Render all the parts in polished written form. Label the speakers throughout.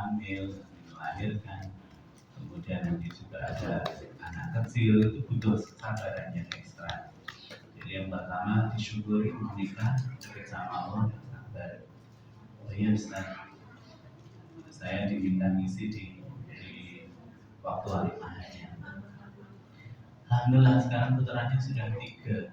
Speaker 1: hamil, melahirkan, kemudian nanti juga ada anak kecil, itu butuh kesabaran yang ekstra. Jadi yang pertama disyukuri menikah dekat sama Allah, sabar. Oh iya Ustaz, saya diminta ngisi di waktu walimahnya. Alhamdulillah sekarang putarannya sudah 3.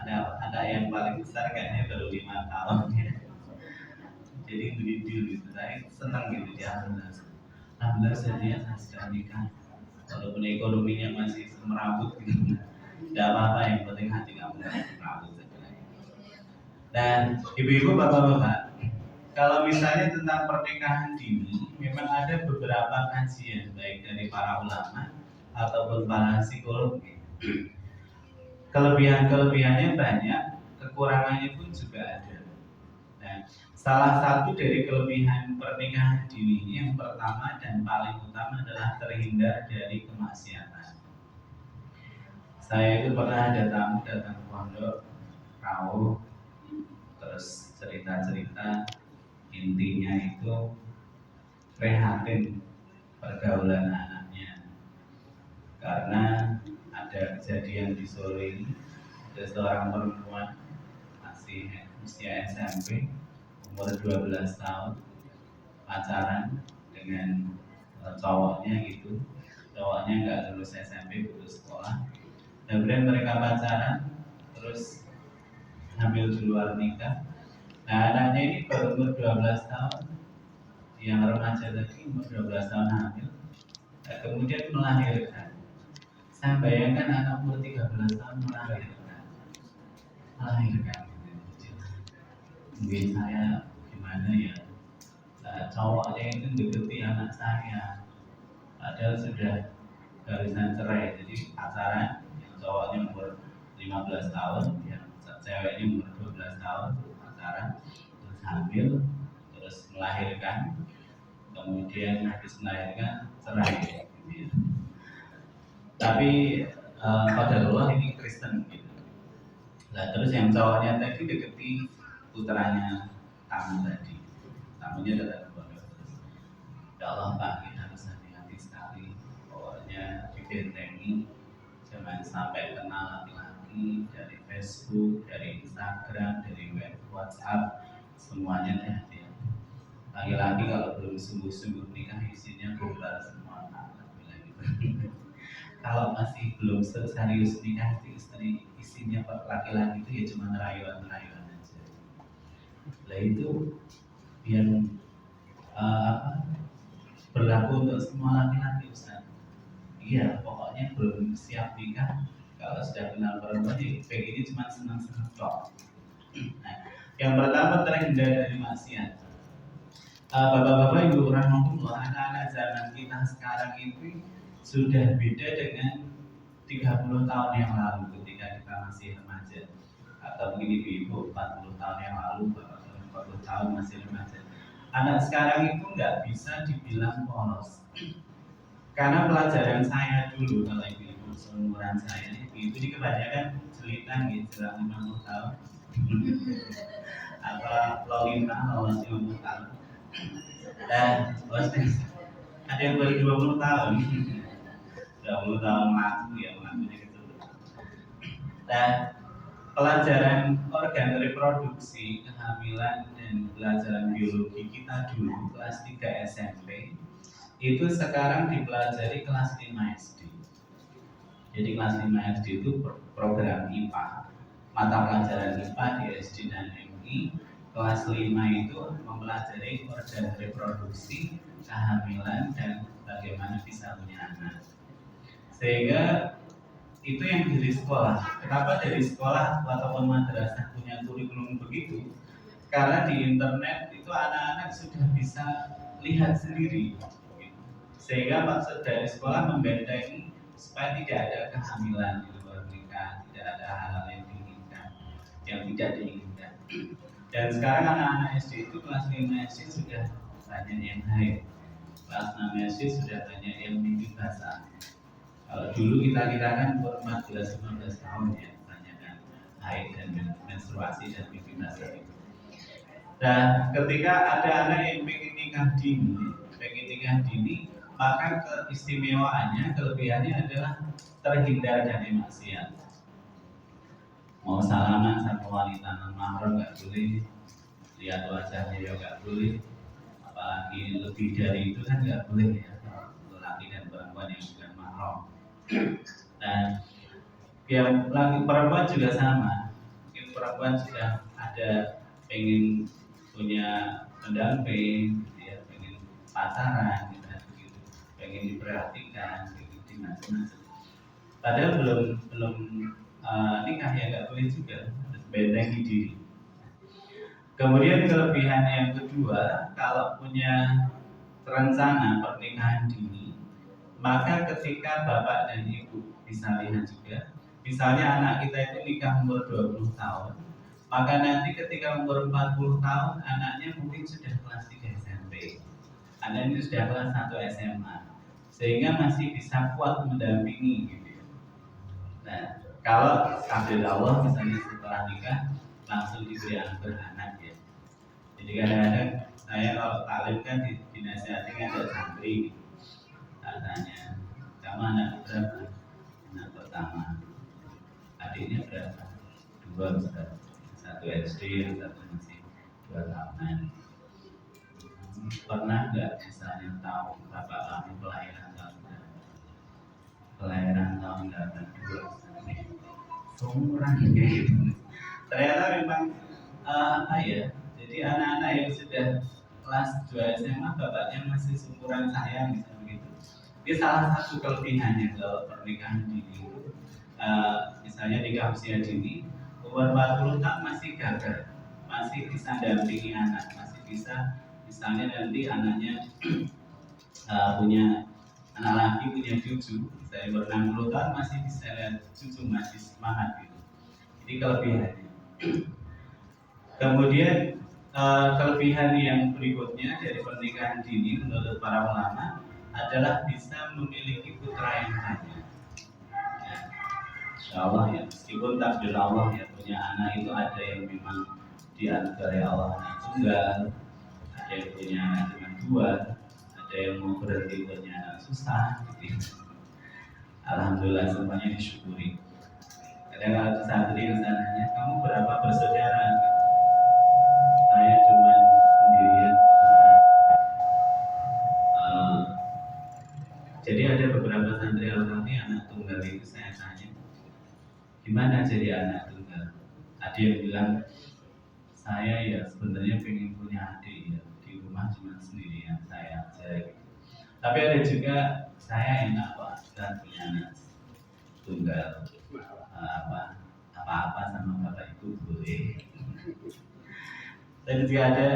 Speaker 1: Ada yang paling besar kayaknya baru 5 tahun ya. Jadi begitu gitu, saya senang gitu di alhamdulillah saya sudah nikah. Walaupun ekonominya masih semerawut gitu, tidak apa-apa, yang penting hati kamu semerawut saja. Dan ibu-ibu, bapak-bapak, kalau misalnya tentang pernikahan dini, memang ada beberapa kajian baik dari para ulama ataupun para psikolog. Kelebihan-kelebihannya banyak, kekurangannya pun juga ada. Nah, salah satu dari kelebihan pernikahan dini ini yang pertama dan paling utama adalah terhindar dari kemaksiatan. Saya itu pernah ada tamu datang ke pondok rawuh, terus cerita-cerita, intinya itu prihatin pergaulan anaknya, karena ada kejadian di Solo ini, ada seorang perempuan masih usia SMP, umur 12 tahun, pacaran dengan cowoknya gitu. Cowoknya nggak lulus SMP, putus sekolah. Kemudian mereka pacaran, terus hamil di luar nikah. Nah, anaknya ini baru umur 12 tahun, yang remaja tadi umur 12 tahun hamil. Nah, kemudian melahirkan. Saya bayangkan anak umur 13 tahun melahirkan. Mungkin saya gimana ya, cowoknya itu deketi anak saya, padahal sudah garisan cerai. Jadi pacaran, yang cowoknya umur 15 tahun, yang ceweknya umur 12 tahun, pacaran, terus hamil, terus melahirkan, kemudian habis melahirkan cerai gitu ya. Tapi pada luar ini Kristen gitu. Nah, terus yang cowoknya tadi deketi putranya tamu tadi. Tamunya datang ke pondok. Ya Allah Pak, kita harus hati-hati sekali. Pokoknya dibentengi, jangan sampai kenal laki-laki dari Facebook, dari Instagram, dari web WhatsApp, semuanya hati-hati. Laki-laki kalau belum sungguh-sungguh nikah isinya gombal semua. Kalau masih belum serius nikah, isinya laki-laki itu ya cuma rayuan-rayuan aja. Nah itu yang berlaku untuk semua laki-laki, Ustaz. Iya, pokoknya belum siap nikah, kalau sudah kenal perempuan ya ini cuma senang-senang tok. Nah, yang pertama terhindar dari maksiat. Bapak-bapak, ibu rahmatullah, anak-anak zaman kita sekarang itu sudah beda dengan 30 tahun yang lalu ketika kita masih remaja, atau mungkin ibu-ibu 40 tahun yang lalu, 40 tahun masih remaja. Anak sekarang itu nggak bisa dibilang polos, karena pelajaran saya dulu, kalau ibu-ibu seumuran saya, itu kebanyakan jelitan gitu, 50 tahun apa lolita masih 50 tahun, dan ada yang baru 20 tahun 20 tahun laku ya, lakunya gitu. Dan pelajaran organ reproduksi, kehamilan, dan pelajaran biologi kita dulu kelas 3 SMP itu sekarang dipelajari kelas 5 SD. Jadi kelas 5 SD itu program IPA, mata pelajaran IPA di SD dan MI. Kelas 5 itu mempelajari organ reproduksi, kehamilan, dan bagaimana bisa punya anak. Sehingga itu yang dari sekolah. Kenapa dari sekolah ataupun madrasah punya kurikulum begitu? Karena di internet itu anak-anak sudah bisa lihat sendiri. Sehingga maksud dari sekolah membentengi supaya tidak ada kehamilan di luar nikah, tidak ada hal-hal yang diinginkan, yang tidak diinginkan. Dan sekarang anak-anak SD itu kelas 5 SD sudah banyak yang haid, kelas 6 SD sudah banyak yang mimpi basah. Kalau dulu kita kan umur 14-15 tahun ya, banyak kan haid dan menstruasi dan mimpi basah itu. Dan ketika ada anak yang ingin nikah dini, maka keistimewaannya, kelebihannya adalah terhindar dari maksiat. Mau salaman sama wanita non mahram nggak boleh, lihat wajahnya ya nggak boleh, apalagi lebih dari itu kan nggak boleh ya, laki dan perempuan yang bukan mahram. Dan yang laki perempuan juga sama, mungkin perempuan sudah ada pengen punya pendamping, ya, pengen pacaran, gitu, pengen diperhatikan, gitu, macam-macam. Padahal belum nikah ya nggak boleh juga, harus bentengi diri. Kemudian kelebihan yang kedua, kalau punya rencana pernikahan dini, maka ketika bapak dan ibu bisa lihat juga, misalnya anak kita itu nikah umur 20 tahun, maka nanti ketika umur 40 tahun, anaknya mungkin sudah kelas 3 SMP, anaknya sudah kelas 1 SMA, sehingga masih bisa kuat mendampingi gitu. Nah, kalau takdir Allah misalnya setelah nikah langsung diberi anak ya. Jadi kadang-kadang saya kalau taklim kan dinasihati kan ada santri, tanya, kamu anak berapa? Anak pertama. Adiknya berapa? 2 besar. 1 SD, yang 1 masih 2 tahunan. Pernah nggak misalnya tahu bapak kamu kelahiran tahun berapa? Kelahiran tahun 82. Seumuran gitu. Ternyata memang apa ya? Jadi anak-anak yang sudah kelas 2 SMA bapaknya masih seumuran saya misalnya gitu. Ini salah satu kelebihannya kalau pernikahan dini. Misalnya nikah usia dini, umur 40 tahun masih gagah, masih bisa dampingi anak, masih bisa misalnya nanti anaknya punya anak laki, punya cucu, misalnya umur 60 tahun masih bisa lihat cucu, masih semangat gitu. Ini kelebihannya. Kemudian kelebihan yang berikutnya dari pernikahan dini menurut para ulama adalah bisa memiliki putra yang banyak. Ya, insya Allah ya, meskipun takdir Allah ya, punya anak itu ada yang memang dianugerahi Allah anak tunggal, ada yang punya anak cuma 2, ada yang mau berhenti punya anak susah gitu. Alhamdulillah semuanya disyukuri. Kadang kalau santri yang sananya, kamu berapa bersaudara? Saya cuma sendirian. Jadi ada beberapa santri Al-Fatih anak tunggal itu saya tanya, gimana jadi anak tunggal? Ada yang bilang, saya ya sebenarnya pengen punya adik ya, di rumah cuma sendirian saya aja. Tapi ada juga saya enak Pak, dan punya anak tunggal. Apa-apa sama bapak ibu boleh. Dan juga ada,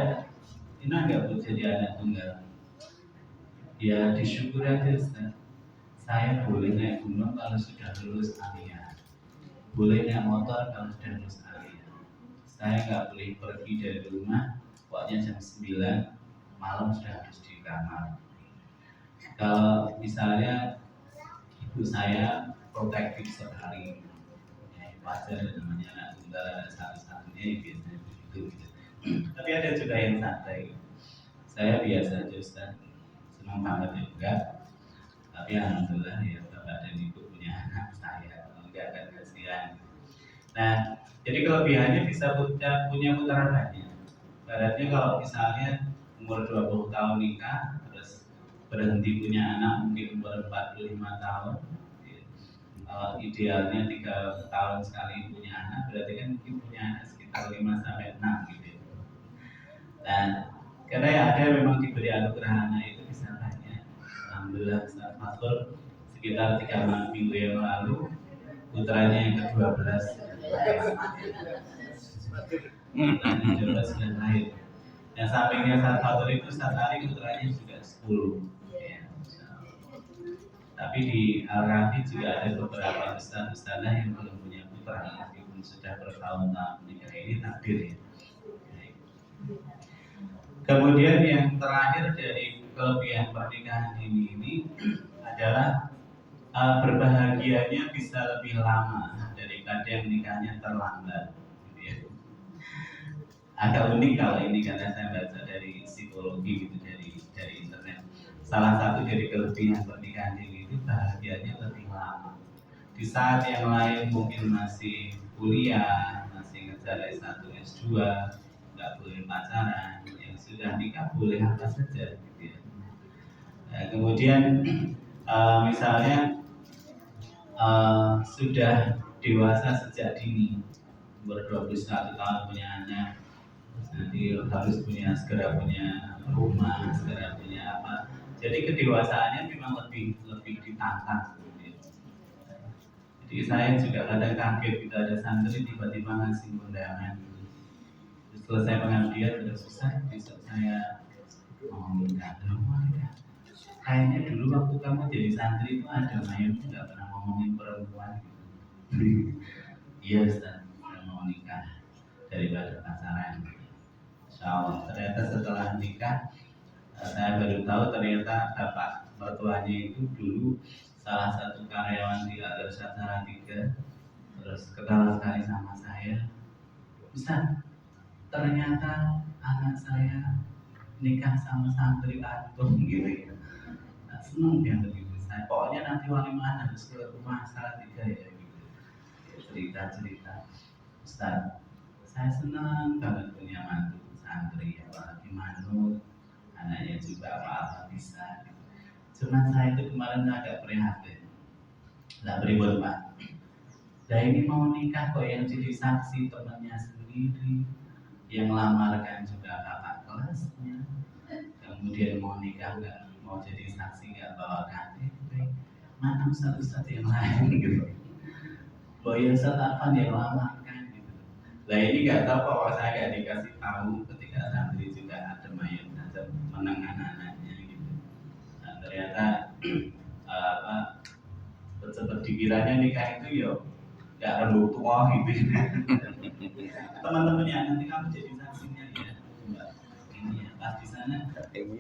Speaker 1: enak nggak Bu jadi anak tunggal? Ya disyukur aja Ustaz. Saya boleh naik gunung kalau sudah lulus aliyah, boleh naik motor kalau sudah lulus aliyah. Saya nggak boleh pergi dari rumah, pokoknya jam 9 malam sudah harus di kamar. Kalau misalnya ibu saya protektif sekali, ya, wajar namanya anak tunggal, ada satu-satunya biasanya begitu. Tapi ada juga yang santai. Saya biasa aja Ustaz, senang banget ya enggak. Tapi alhamdulillah ya bapak dan ibu punya anak saya, enggak akan kasihan. Nah, jadi kelebihannya bisa punya putra banyak. Ibaratnya kalau misalnya umur 20 tahun nikah, terus berhenti punya anak mungkin umur 45 tahun. Idealnya 3 tahun sekali punya anak, berarti kan mungkin punya anak sekitar 5 sampai 6 gitu. Dan karena ya ada memang diberi anugerah anak itu bisa banyak. Alhamdulillah Ustaz Fatul sekitar 3 minggu yang lalu putranya yang ke-12 sudah lahir. Yang sampingnya Ustaz Fatul itu Ustaz Ali putranya juga 10 ya. Tapi di Al-Rafi juga ada beberapa ustaz-ustazah yang belum punya putra meskipun sudah bertahun-tahun menikah. Ini takdir ya. Kemudian yang terakhir dari kelebihan pernikahan ini adalah berbahagianya bisa lebih lama daripada yang nikahnya terlambat. Gitu ya. Agak unik kalau ini karena saya baca dari psikologi gitu, dari salah satu dari kelebihan pernikahan dini itu bahagianya lebih lama. Di saat yang lain mungkin masih kuliah, masih ngejar S1, S2, nggak boleh pacaran, yang sudah nikah boleh apa saja gitu ya. Nah, kemudian misalnya sudah dewasa sejak dini, umur 21 tahun punya anak, terus nanti harus segera punya rumah, segera punya apa. Jadi kedewasaannya memang lebih ditantang. Jadi saya juga kadang kaget gitu ada santri tiba-tiba ngasih undangan. Terus selesai pengabdian sudah selesai, besok saya mau minta rumah ya. Kayaknya dulu waktu kamu jadi santri itu ada mayat nggak pernah ngomongin perempuan. Iya Ustaz, saya mau nikah daripada pacaran. Insya Allah. Ternyata setelah nikah saya baru tahu ternyata bapak mertuanya itu dulu salah satu karyawan di Al-Irsyad Salatiga. Terus ketawa sekali sama saya, Ustaz, ternyata anak saya nikah sama santri antum gitu ya. Nah, seneng dia begitu. Saya pokoknya nanti walimah harus ke rumah Salatiga ya gitu. Ya, cerita-cerita, Ustaz, saya senang banget punya mantu santri, apalagi manut, anaknya juga apa-apa bisa. Cuman saya itu kemarin agak prihatin. Nggak beribun Pak. Nah ini mau nikah kok yang jadi saksi temannya sendiri, yang lamarkan juga kakak kelasnya, kemudian mau nikah nggak mau jadi saksi nggak bawa KTP, mana satu-satu yang lain gitu. Boya Ustaz yang lamarkan gitu. Nah ini nggak tahu bahwa saya nggak dikasih tahu ketika santri juga ada mayat ada menang anak-anaknya gitu. Nah, ternyata seperti dikiranya nikah itu yo nggak rembuk tua gitu. Teman-temannya nanti kamu jadi saksinya ya. Mbak, ini ya pas di sana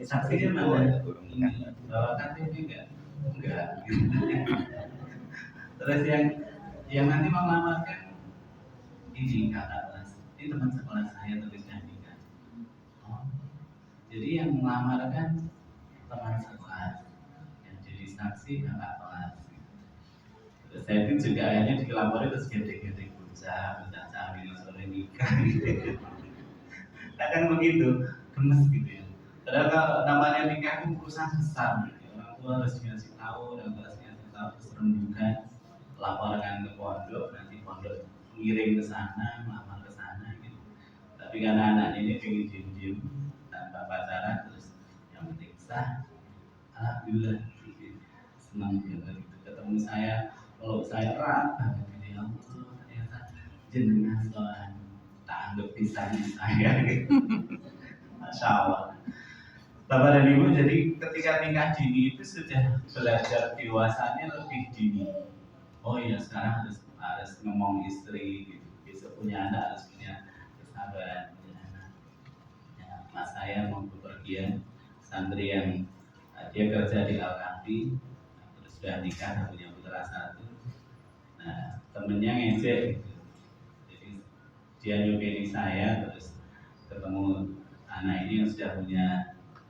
Speaker 1: saksinya mana? Ini bawa KTP enggak. Terus yang nanti mau melamarkan ini kakak kelas, ini teman sekolah saya tulisnya nikah. Oh, jadi yang melamarkan teman sekelas, yang jadi saksi kakak kelas. Saya itu juga akhirnya dilapori terus gede-gede bocah sambil sore nikah gitu. Kadang begitu, gemes gitu ya. Padahal kalau namanya nikah itu urusan besar gitu. Orang tua harus ngasih tahu, orang tua harus ngasih tahu, terus rembukan, laporkan ke pondok, nanti pondok ngirim ke sana, melamar ke sana gitu. Tapi karena anak ini pengen diem-diem tanpa pacaran, terus yang penting sah, alhamdulillah gitu. Senang gitu ketemu saya. Kalau saya erat banget ini ya Allah, ternyata jenengan soal tak anggap pisahnya saya gitu. Masya Allah. Bapak dan Ibu, jadi ketika nikah dini itu sudah belajar dewasanya lebih dini. Oh iya, sekarang harus ngomong istri gitu. Besok punya anak harus punya kesabaran punya anak. Ya, mas saya mau bepergian santri yang dia kerja di Al-Kahfi, terus sudah nikah punya putra satu. Nah, temennya ngejek gitu. Jadi dia nyupiri saya terus ketemu anak ini yang sudah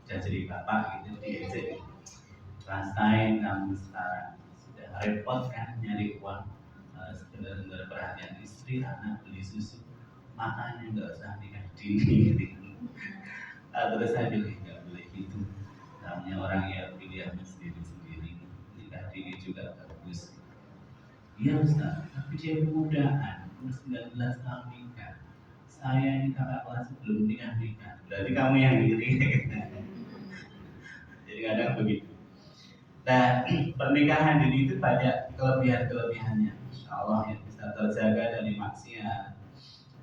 Speaker 1: jadi bapak gitu diejek. Rasain kamu sekarang sudah repot kan nyari uang, benar-benar perhatian istri, anak, beli susu, makanya nggak usah nikah dini gitu. Terus saya bilang nggak boleh gitu. Namanya orang yang pilihan sendiri-sendiri, nikah dini juga bagus. Iya Ustaz, tapi dia kemudahan, umur 19 tahun nikah. Saya ini kakak kelas belum nikah. Berarti kamu yang diri. Jadi kadang begitu. Nah, pernikahan dini itu banyak kelebihannya. Insya Allah ya bisa terjaga dari maksiat.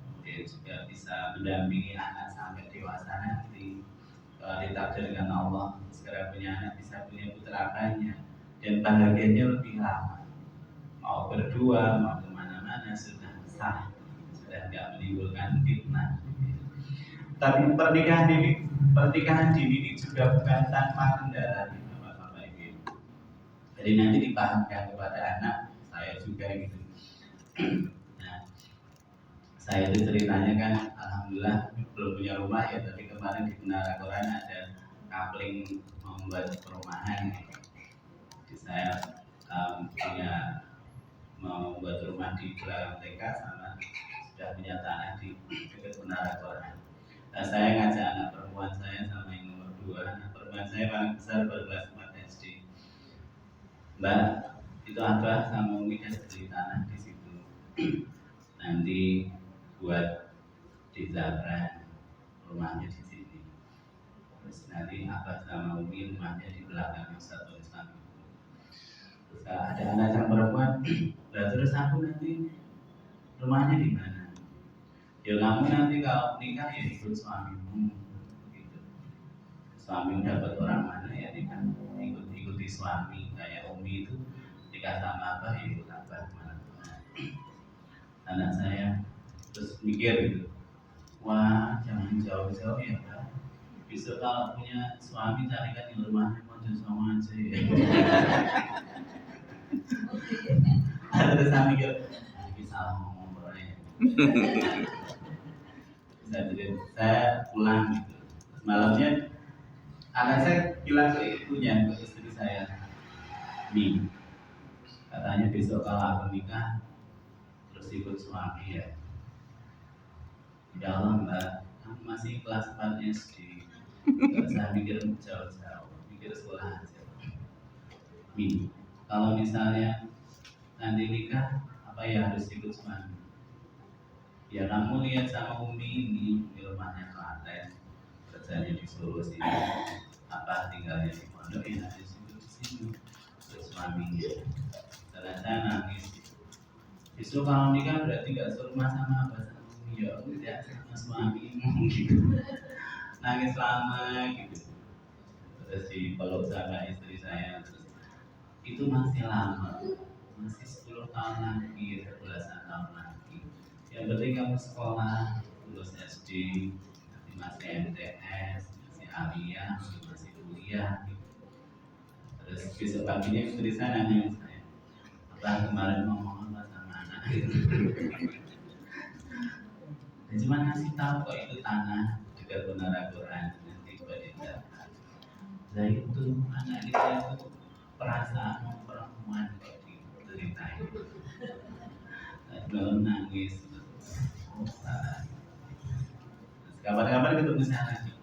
Speaker 1: Kemudian juga bisa mendampingi anak sampai dewasa nanti. Kalau ditakdirkan Allah segera punya anak bisa punya putra banyak dan bahagianya lebih lama. Mau berdua, mau kemana-mana sudah sah, sudah tidak menimbulkan fitnah. Tapi pernikahan dini ini juga bukan tanpa kendala, Bapak Ibu. Jadi nanti dipahamkan kepada anak saya juga gitu. Nah, saya itu ceritanya kan, alhamdulillah belum punya rumah ya, tapi kemarin di Menara Quran ada kapling membuat perumahan. Jadi saya punya mau buat rumah di belakang TK sama sudah punya tanah di dekat Menara Koran. Nah, saya ngajak anak perempuan saya sama yang nomor 2. Anak perempuan saya paling besar baru kelas 4 SD. Mbak, itu Abah sama Umi kan beli tanah di situ. Nanti buat di Zabran, rumahnya di sini. Terus nanti Abah sama Umi rumahnya di belakang satu Islam. Terus ada anak yang perempuan, lah terus aku nanti rumahnya di mana? Ya kamu nanti kalau nikah ya ikut suamimu, gitu. Suami dapat orang mana ya nikah, ikuti suami. Kayak Umi itu nikah sama Abah ya ikut Abah mana. Anak saya terus mikir gitu, wah jangan jauh-jauh ya Pak. Besok kalau punya suami carikan di rumahnya Mojo sama aja ya. Terus saya mikir, ini salah ngomong orangnya. Saya pulang gitu. Terus malamnya anak saya bilang ke ibunya, ke istri saya, Mi, katanya besok kalau aku nikah terus ikut suami ya. Ya Allah Mbak, kamu masih kelas 4 SD. Gak usah mikir jauh-jauh, mikir sekolah aja. Mi, kalau misalnya nanti nikah, apa ya harus ikut suami? Ya kamu lihat sama Umi ini di rumahnya Klaten, kerjanya di Solo sini, apa tinggalnya di pondok ya di sini, terus suaminya. Karena saya nangis. Justru kalau nikah berarti gak serumah sama abah sama Umi, ya tidak sama suamimu gitu. Nangis lama gitu. Terus dipeluk sama istri saya, terus itu masih lama, masih 10 tahun lagi, 11 tahun lagi. Yang penting kamu sekolah, lulus SD, nanti masih MTS, masih aliyah, masih kuliah gitu. Terus besok paginya istri saya nanya saya, apa kemarin ngomong apa sama anak gitu. Dan cuma ngasih tahu kok itu tanah dekat Menara Quran, nanti buat dia. Nah itu anak kita itu perasaan perempuan kok diceritain. Belum nangis. Kapan-kapan ketemu sana.